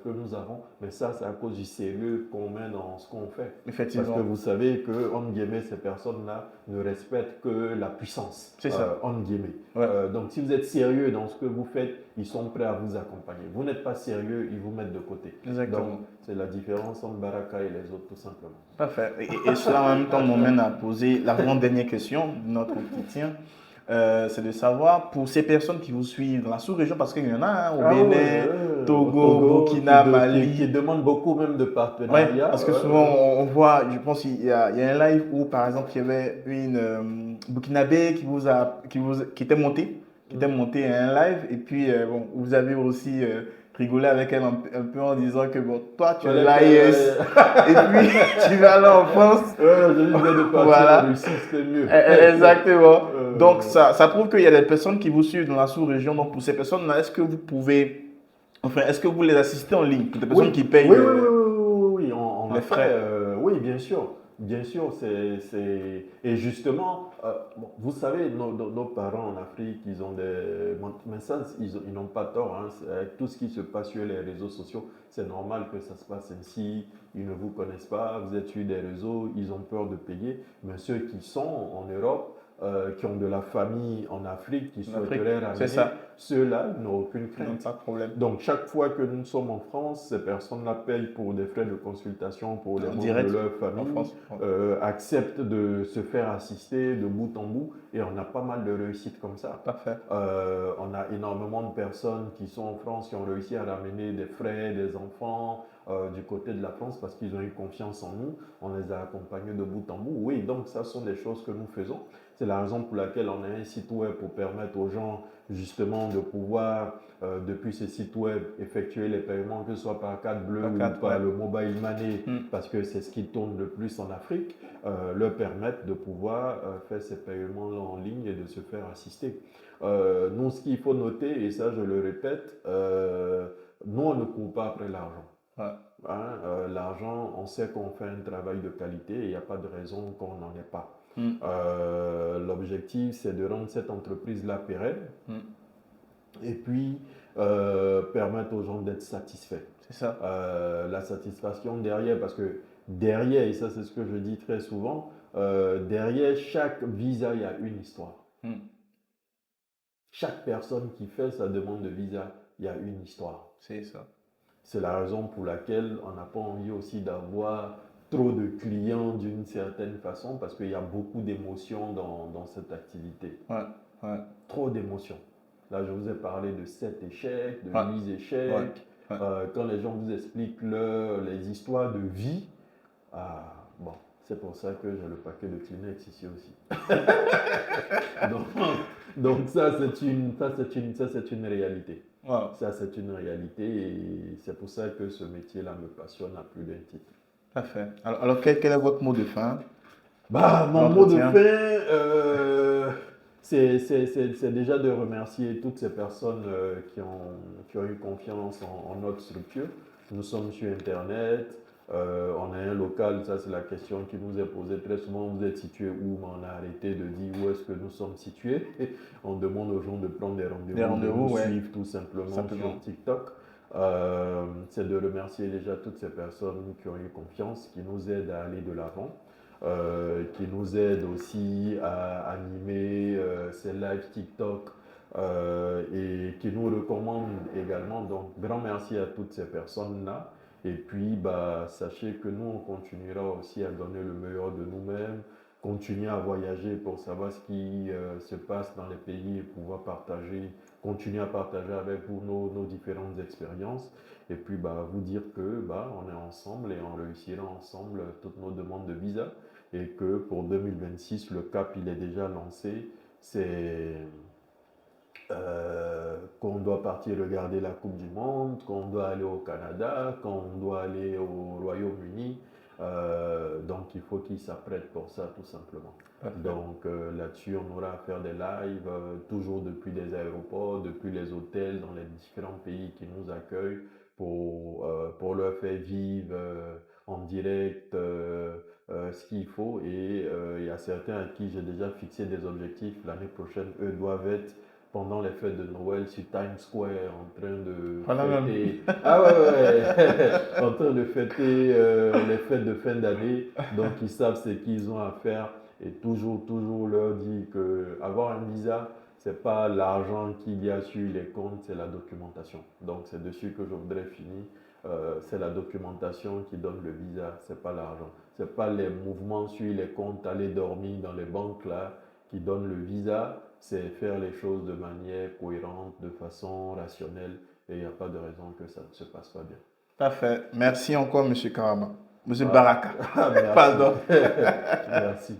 que nous avons. Mais ça, c'est à cause du sérieux qu'on met dans ce qu'on fait.
Effectivement.
Parce que vous savez que, entre guillemets, ces personnes-là ne respectent que la puissance.
C'est ça.
Entre guillemets. Donc, si vous êtes sérieux dans ce que vous faites, ils sont prêts à vous accompagner. Vous n'êtes pas sérieux, ils vous mettent de côté.
Exactement.
Donc, c'est la différence entre Baraka et les autres, tout simplement.
Parfait. Et cela, en même temps, m'emmène à poser l'avant-dernière question de notre entretien. C'est de savoir, pour ces personnes qui vous suivent dans la sous-région, parce qu'il y en a au Bénin, Togo, Burkina, Mali.
Qui demandent beaucoup même de partenariats.
Parce que souvent, on voit, je pense qu'il y a un live où, par exemple, il y avait une Burkinabé qui était montée. Un live, et puis vous avez aussi rigolé avec elle un peu en disant que bon, toi tu es l'AIS et puis tu vas là en France.
Je disais de partir en Russie, c'était mieux.
Exactement. Donc ça prouve qu'il y a des personnes qui vous suivent dans la sous-région. Donc pour ces personnes-là, est-ce que vous pouvez, est-ce que vous les assistez en ligne pour des personnes qui payent
oui, on les frais. Oui, bien sûr. Bien sûr, et justement, vous savez, nos parents en Afrique, ils ont des... Mais ça, ils n'ont pas tort. Avec tout ce qui se passe sur les réseaux sociaux, c'est normal que ça se passe ainsi. Ils ne vous connaissent pas, vous êtes sur des réseaux, ils ont peur de payer. Mais ceux qui sont en Europe, qui ont de la famille en Afrique, qui souhaiteraient ramener, ceux-là n'ont aucune crainte.
Pas de problème.
Donc, chaque fois que nous sommes en France, ces personnes-là payent pour des frais de consultation pour les membres de leur famille, acceptent de se faire assister de bout en bout et on a pas mal de réussites comme ça.
Parfait.
On a énormément de personnes qui sont en France qui ont réussi à ramener des frères, des enfants du côté de la France parce qu'ils ont eu confiance en nous. On les a accompagnés de bout en bout. Oui, donc ça sont des choses que nous faisons. C'est la raison pour laquelle on a un site web pour permettre aux gens justement permettant de pouvoir, depuis ce site web, effectuer les paiements, que ce soit par carte bleue
Par
ou
carte,
par
ouais.
le mobile money,
Mm.
parce que c'est ce qui tourne le plus en Afrique, leur permettent de pouvoir faire ces paiements-là en ligne et de se faire assister. Nous, ce qu'il faut noter, et ça je le répète, nous on ne court pas après l'argent.
Ouais.
Hein, l'argent, on sait qu'on fait un travail de qualité et il n'y a pas de raison qu'on n'en ait pas.
Mm.
L'objectif, c'est de rendre cette entreprise-là pérenne
Mm.
et puis permettre aux gens d'être satisfaits.
C'est ça.
La satisfaction derrière, parce que derrière, et ça c'est ce que je dis très souvent, derrière chaque visa, il y a une histoire.
Mm.
Chaque personne qui fait sa demande de visa, il y a une histoire.
C'est ça.
C'est la raison pour laquelle on n'a pas envie aussi d'avoir trop de clients d'une certaine façon, parce qu'il y a beaucoup d'émotions dans cette activité.
Ouais. Ouais.
Trop d'émotions. Là, je vous ai parlé de 7 échecs, de
Ouais.
8 échecs.
Ouais. Ouais.
Quand les gens vous expliquent les histoires de vie, bon, c'est pour ça que j'ai le paquet de Kleenex ici aussi. donc ça, c'est une réalité.
Wow.
Ça, c'est une réalité et c'est pour ça que ce métier-là me passionne à plus d'un titre.
Parfait. Alors quel est votre mot de fin?
Mon mot de
L'entretien.
fin, c'est déjà de remercier toutes ces personnes qui ont eu confiance en notre structure. Nous sommes sur Internet, on a un local, ça c'est la question qui nous est posée très souvent. Vous êtes situé où? On a arrêté de dire où est-ce que nous sommes situés. On demande aux gens de prendre des rendez-vous, de nous
ouais.
suivre tout simplement sur TikTok. C'est de remercier déjà toutes ces personnes qui ont eu confiance, qui nous aident à aller de l'avant. Qui nous aident aussi à animer ces lives TikTok et qui nous recommandent également. Donc, grand merci à toutes ces personnes-là. Et puis, sachez que nous, on continuera aussi à donner le meilleur de nous-mêmes, continuer à voyager pour savoir ce qui se passe dans les pays et pouvoir continuer à partager avec vous nos différentes expériences. Et puis, vous dire que on est ensemble et on réussira ensemble toutes nos demandes de visa. Et que pour 2026, le cap, il est déjà lancé. C'est qu'on doit partir regarder la Coupe du Monde, qu'on doit aller au Canada, qu'on doit aller au Royaume-Uni. Donc, il faut qu'ils s'apprêtent pour ça, tout simplement.
Parfait.
Donc, là-dessus, on aura à faire des lives, toujours depuis les aéroports, depuis les hôtels, dans les différents pays qui nous accueillent, pour leur faire vivre en direct ce qu'il faut. Et il y a certains à qui j'ai déjà fixé des objectifs. L'année prochaine, eux doivent être pendant les fêtes de Noël sur Times Square en train de fêter. En train de fêter les fêtes de fin d'année. Donc ils savent ce qu'ils ont à faire et toujours leur dire que avoir un visa, c'est pas l'argent qu'il y a sur les comptes, c'est la documentation. Donc c'est dessus que je voudrais finir. C'est la documentation qui donne le visa, c'est pas l'argent. C'est pas les mouvements sur les comptes, aller dormir dans les banques là qui donnent le visa. C'est faire les choses de manière cohérente, de façon rationnelle, et il n'y a pas de raison que ça ne se passe pas bien.
Parfait. Merci encore, M. Karama. M. Baraka.
Merci.
Pardon.
Merci.